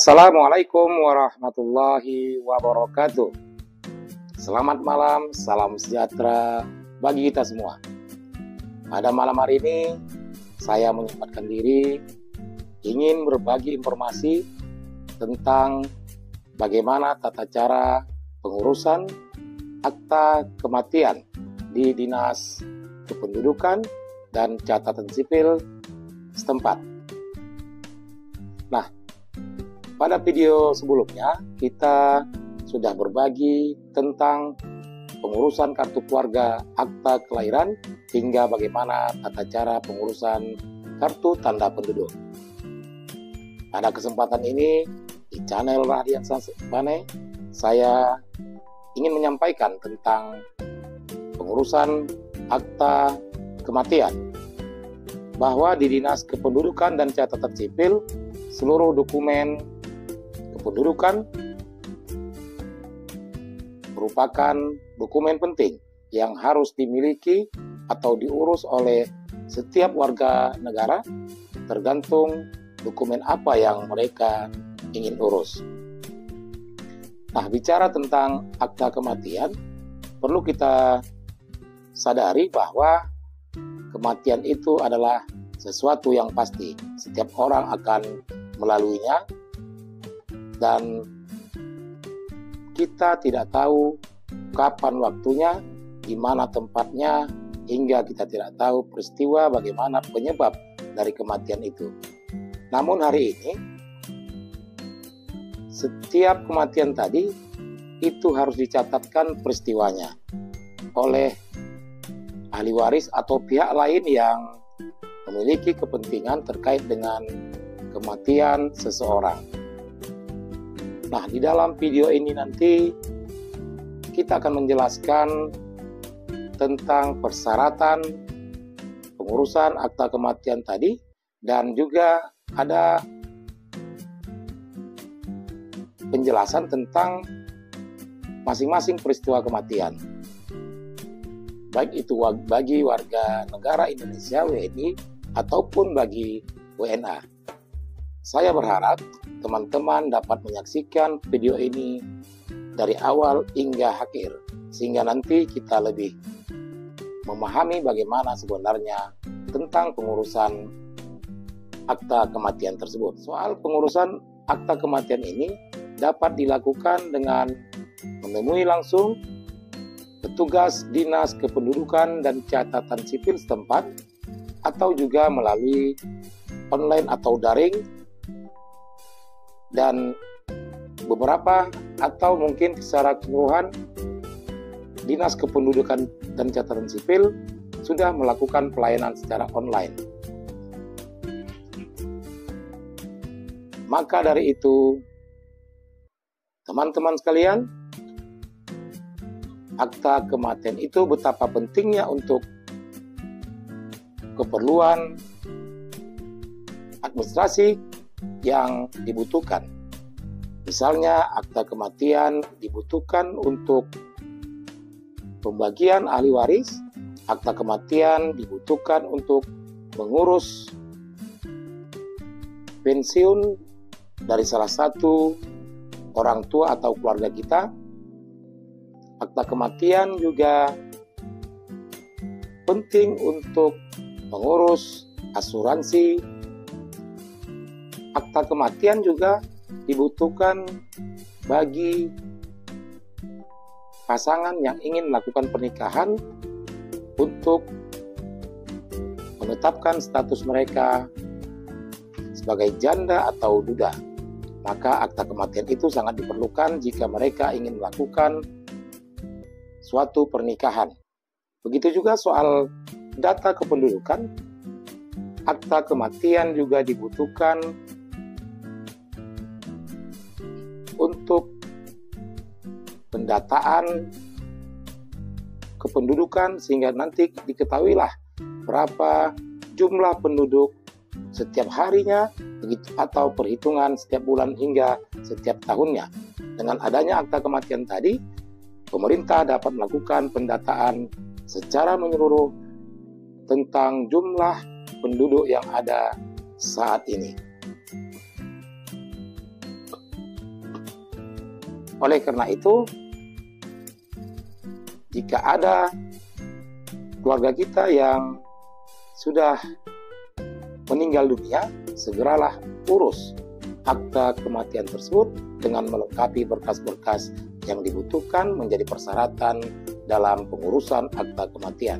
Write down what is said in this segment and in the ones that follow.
Assalamualaikum warahmatullahi wabarakatuh. Selamat malam, salam sejahtera bagi kita semua. Pada malam hari ini, saya menyempatkan diri ingin berbagi informasi tentang bagaimana tata cara pengurusan akta kematian di Dinas Kependudukan dan Catatan Sipil setempat. Nah, pada video sebelumnya kita sudah berbagi tentang pengurusan kartu keluarga, akta kelahiran, hingga bagaimana tata cara pengurusan kartu tanda penduduk. Pada kesempatan ini di channel Radian Bane, saya ingin menyampaikan tentang pengurusan akta kematian, bahwa di Dinas Kependudukan dan Catatan Sipil seluruh dokumen kependudukan merupakan dokumen penting yang harus dimiliki atau diurus oleh setiap warga negara, tergantung dokumen apa yang mereka ingin urus. Nah, bicara tentang akta kematian, perlu kita sadari bahwa kematian itu adalah sesuatu yang pasti. Setiap orang akan melaluinya, dan kita tidak tahu kapan waktunya, di mana tempatnya, hingga kita tidak tahu peristiwa bagaimana penyebab dari kematian itu. Namun hari ini, setiap kematian tadi itu harus dicatatkan peristiwanya oleh ahli waris atau pihak lain yang memiliki kepentingan terkait dengan kematian seseorang. Nah, di dalam video ini nanti kita akan menjelaskan tentang persyaratan pengurusan akta kematian tadi, dan juga ada penjelasan tentang masing-masing peristiwa kematian, baik itu bagi warga negara Indonesia WNI ataupun bagi WNA. Saya berharap teman-teman dapat menyaksikan video ini dari awal hingga akhir, sehingga nanti kita lebih memahami bagaimana sebenarnya tentang pengurusan akta kematian tersebut. Soal pengurusan akta kematian ini dapat dilakukan dengan menemui langsung petugas Dinas Kependudukan dan Catatan Sipil setempat, atau juga melalui online atau daring, dan beberapa atau mungkin secara keseluruhan Dinas Kependudukan dan Catatan Sipil sudah melakukan pelayanan secara online. Maka dari itu, teman-teman sekalian, akta kematian itu betapa pentingnya untuk keperluan administrasi yang dibutuhkan. Misalnya, akta kematian dibutuhkan untuk pembagian ahli waris, akta kematian dibutuhkan untuk mengurus pensiun dari salah satu orang tua atau keluarga kita. Akta kematian juga penting untuk mengurus asuransi. Akta kematian juga dibutuhkan bagi pasangan yang ingin melakukan pernikahan untuk menetapkan status mereka sebagai janda atau duda. Maka akta kematian itu sangat diperlukan jika mereka ingin melakukan suatu pernikahan. Begitu juga soal data kependudukan, akta kematian juga dibutuhkan untuk pendataan kependudukan, sehingga nanti diketahuilah berapa jumlah penduduk setiap harinya, begitu, atau perhitungan setiap bulan hingga setiap tahunnya. Dengan adanya akta kematian tadi, pemerintah dapat melakukan pendataan secara menyeluruh tentang jumlah penduduk yang ada saat ini. Oleh karena itu, jika ada keluarga kita yang sudah meninggal dunia, segeralah urus akta kematian tersebut dengan melengkapi berkas-berkas yang dibutuhkan menjadi persyaratan dalam pengurusan akta kematian.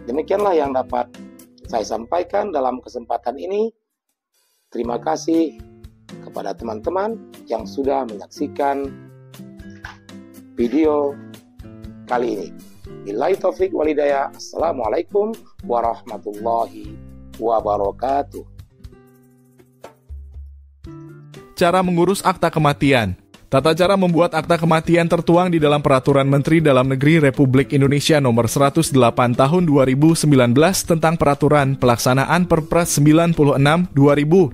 Demikianlah yang dapat saya sampaikan dalam kesempatan ini. Terima kasih kepada teman-teman yang sudah menyaksikan video kali ini. Billahi taufik wal hidayah. Assalamualaikum warahmatullahi wabarakatuh. Cara mengurus akta kematian. Tata cara membuat akta kematian tertuang di dalam Peraturan Menteri Dalam Negeri Republik Indonesia Nomor 108 Tahun 2019 tentang Peraturan Pelaksanaan Perpres 96 2018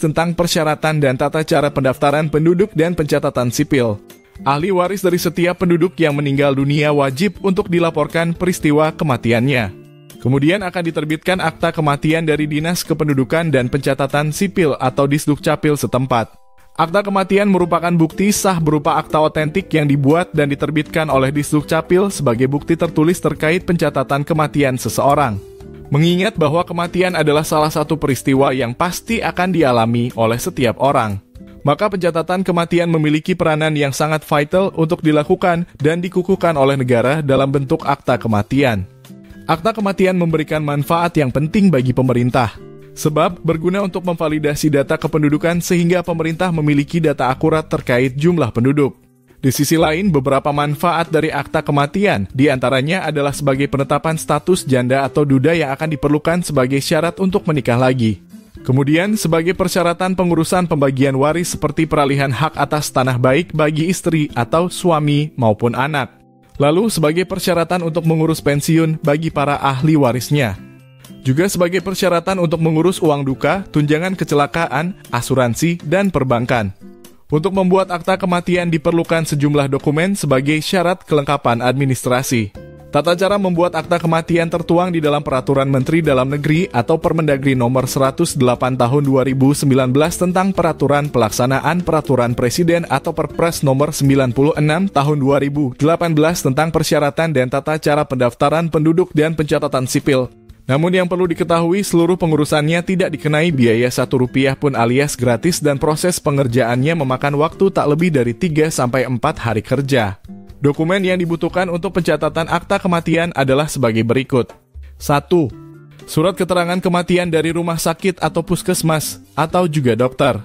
tentang persyaratan dan tata cara pendaftaran penduduk dan pencatatan sipil. Ahli waris dari setiap penduduk yang meninggal dunia wajib untuk dilaporkan peristiwa kematiannya. Kemudian akan diterbitkan akta kematian dari Dinas Kependudukan dan Pencatatan Sipil atau Disdukcapil setempat. Akta kematian merupakan bukti sah berupa akta otentik yang dibuat dan diterbitkan oleh Disdukcapil sebagai bukti tertulis terkait pencatatan kematian seseorang. Mengingat bahwa kematian adalah salah satu peristiwa yang pasti akan dialami oleh setiap orang, maka pencatatan kematian memiliki peranan yang sangat vital untuk dilakukan dan dikukuhkan oleh negara dalam bentuk akta kematian. Akta kematian memberikan manfaat yang penting bagi pemerintah, sebab berguna untuk memvalidasi data kependudukan sehingga pemerintah memiliki data akurat terkait jumlah penduduk. Di sisi lain, beberapa manfaat dari akta kematian diantaranya adalah sebagai penetapan status janda atau duda yang akan diperlukan sebagai syarat untuk menikah lagi. Kemudian, sebagai persyaratan pengurusan pembagian waris seperti peralihan hak atas tanah baik bagi istri atau suami maupun anak. Lalu, sebagai persyaratan untuk mengurus pensiun bagi para ahli warisnya. Juga sebagai persyaratan untuk mengurus uang duka, tunjangan kecelakaan, asuransi, dan perbankan. Untuk membuat akta kematian diperlukan sejumlah dokumen sebagai syarat kelengkapan administrasi. Tata cara membuat akta kematian tertuang di dalam Peraturan Menteri Dalam Negeri atau Permendagri Nomor 108 Tahun 2019 tentang Peraturan Pelaksanaan Peraturan Presiden atau Perpres Nomor 96 Tahun 2018 tentang persyaratan dan tata cara pendaftaran penduduk dan pencatatan sipil. Namun yang perlu diketahui, seluruh pengurusannya tidak dikenai biaya Rp1 pun alias gratis dan proses pengerjaannya memakan waktu tak lebih dari 3-4 hari kerja. Dokumen yang dibutuhkan untuk pencatatan akta kematian adalah sebagai berikut. 1. Surat keterangan kematian dari rumah sakit atau puskesmas atau juga dokter.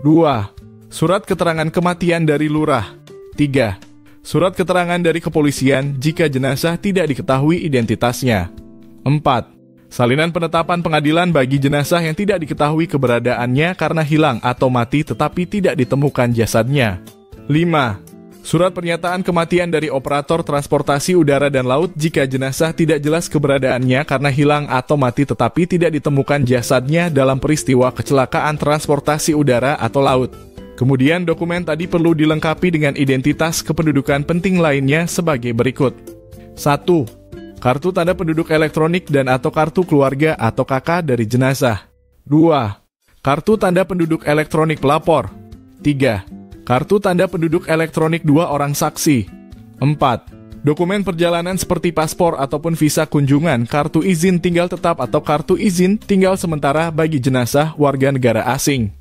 2. Surat keterangan kematian dari lurah. 3. Surat keterangan dari kepolisian jika jenazah tidak diketahui identitasnya. 4. Salinan penetapan pengadilan bagi jenazah yang tidak diketahui keberadaannya karena hilang atau mati tetapi tidak ditemukan jasadnya. 5. Surat pernyataan kematian dari operator transportasi udara dan laut jika jenazah tidak jelas keberadaannya karena hilang atau mati tetapi tidak ditemukan jasadnya dalam peristiwa kecelakaan transportasi udara atau laut. Kemudian dokumen tadi perlu dilengkapi dengan identitas kependudukan penting lainnya sebagai berikut. 1. Kartu tanda penduduk elektronik dan atau kartu keluarga atau KK dari jenazah. 2. Kartu tanda penduduk elektronik pelapor. 3. Kartu tanda penduduk elektronik 2 orang saksi. 4. Dokumen perjalanan seperti paspor ataupun visa kunjungan, kartu izin tinggal tetap atau kartu izin tinggal sementara bagi jenazah warga negara asing.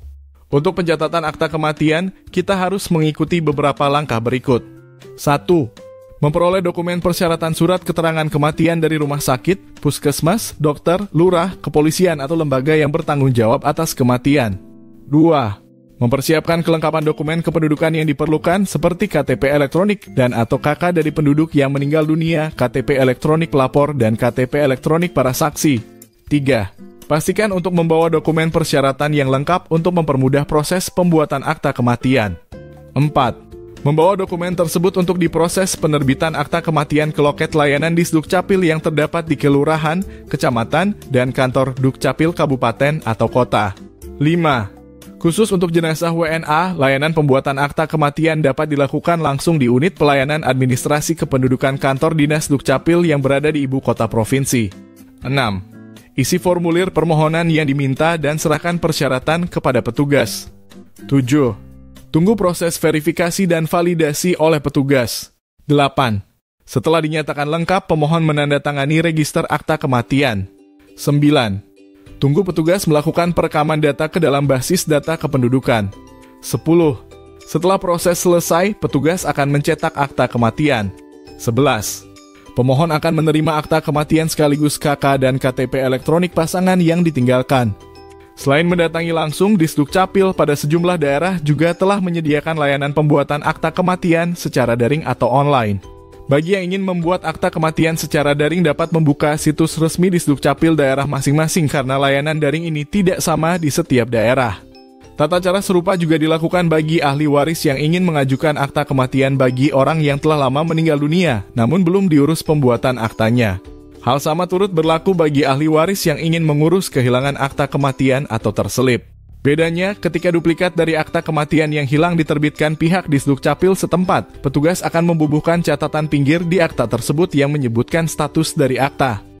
Untuk pencatatan akta kematian, kita harus mengikuti beberapa langkah berikut. 1. Memperoleh dokumen persyaratan surat keterangan kematian dari rumah sakit, puskesmas, dokter, lurah, kepolisian atau lembaga yang bertanggung jawab atas kematian. 2. Mempersiapkan kelengkapan dokumen kependudukan yang diperlukan seperti KTP elektronik dan atau KK dari penduduk yang meninggal dunia, KTP elektronik pelapor, dan KTP elektronik para saksi. 3. Pastikan untuk membawa dokumen persyaratan yang lengkap untuk mempermudah proses pembuatan akta kematian. 4. Membawa dokumen tersebut untuk diproses penerbitan akta kematian ke loket layanan Disdukcapil yang terdapat di kelurahan, kecamatan, dan kantor Dukcapil kabupaten atau kota. 5. Khusus untuk jenazah WNA, layanan pembuatan akta kematian dapat dilakukan langsung di unit pelayanan administrasi kependudukan kantor Dinas Dukcapil yang berada di ibu kota provinsi. 6. Isi formulir permohonan yang diminta dan serahkan persyaratan kepada petugas. 7. Tunggu proses verifikasi dan validasi oleh petugas. 8. Setelah dinyatakan lengkap, pemohon menandatangani register akta kematian. 9. Tunggu petugas melakukan perekaman data ke dalam basis data kependudukan. 10. Setelah proses selesai, petugas akan mencetak akta kematian. 11. Pemohon akan menerima akta kematian sekaligus KK dan KTP elektronik pasangan yang ditinggalkan. Selain mendatangi langsung, Disdukcapil pada sejumlah daerah juga telah menyediakan layanan pembuatan akta kematian secara daring atau online. Bagi yang ingin membuat akta kematian secara daring dapat membuka situs resmi Disdukcapil daerah masing-masing karena layanan daring ini tidak sama di setiap daerah. Tata cara serupa juga dilakukan bagi ahli waris yang ingin mengajukan akta kematian bagi orang yang telah lama meninggal dunia, namun belum diurus pembuatan aktanya. Hal sama turut berlaku bagi ahli waris yang ingin mengurus kehilangan akta kematian atau terselip. Bedanya, ketika duplikat dari akta kematian yang hilang diterbitkan pihak Disdukcapil setempat, petugas akan membubuhkan catatan pinggir di akta tersebut yang menyebutkan status dari akta.